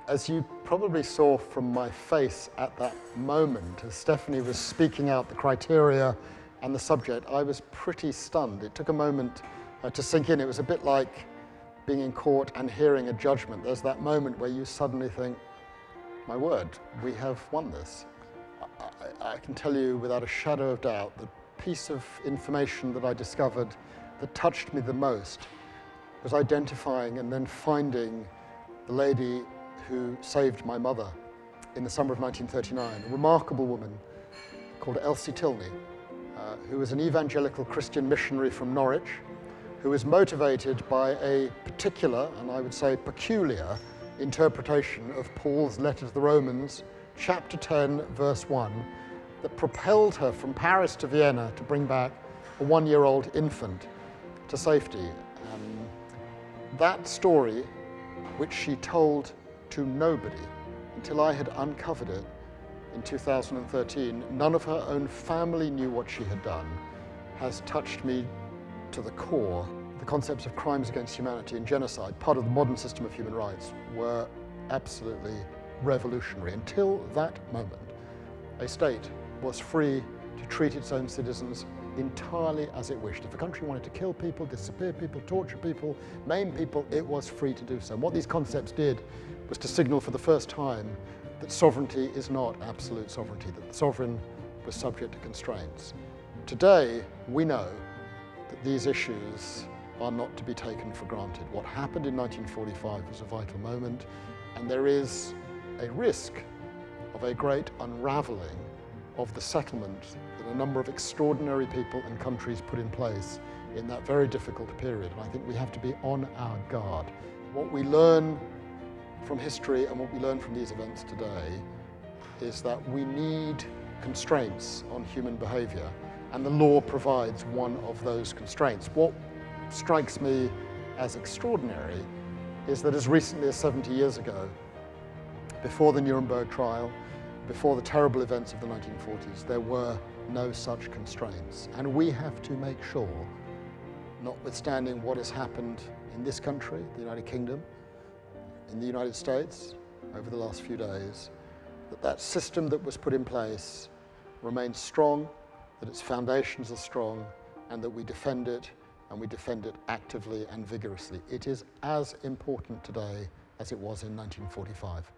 As you probably saw from my face at that moment, as Stephanie was speaking out the criteria and the subject, I was pretty stunned. It took a moment to sink in. It was a bit like being in court and hearing a judgment. There's that moment where you suddenly think, my word, we have won this. I can tell you without a shadow of doubt, the piece of information that I discovered that touched me the most was identifying and then finding the lady who saved my mother in the summer of 1939, a remarkable woman called Elsie Tilney, who was an evangelical Christian missionary from Norwich, who was motivated by a particular, and I would say peculiar, interpretation of Paul's letter to the Romans, chapter 10, verse 1, that propelled her from Paris to Vienna to bring back a one-year-old infant to safety. That story, which she told to nobody until I had uncovered it in 2013, none of her own family knew what she had done, has touched me to the core. The concepts of crimes against humanity and genocide, part of the modern system of human rights, were absolutely revolutionary. Until that moment, a state was free to treat its own citizens entirely as it wished. If a country wanted to kill people, disappear people, torture people, maim people, it was free to do so. And what these concepts did was to signal for the first time that sovereignty is not absolute sovereignty, that the sovereign was subject to constraints. Today, we know that these issues are not to be taken for granted. What happened in 1945 was a vital moment, and there is a risk of a great unraveling of the settlement that a number of extraordinary people and countries put in place in that very difficult period. And I think we have to be on our guard. What we learn from history and what we learn from these events today is that we need constraints on human behavior, and the law provides one of those constraints. What strikes me as extraordinary is that as recently as 70 years ago, before the Nuremberg trial, before the terrible events of the 1940s, there were no such constraints. And we have to make sure, notwithstanding what has happened in this country, the United Kingdom, in the United States over the last few days, that that system that was put in place remains strong, that its foundations are strong, and that we defend it, and we defend it actively and vigorously. It is as important today as it was in 1945.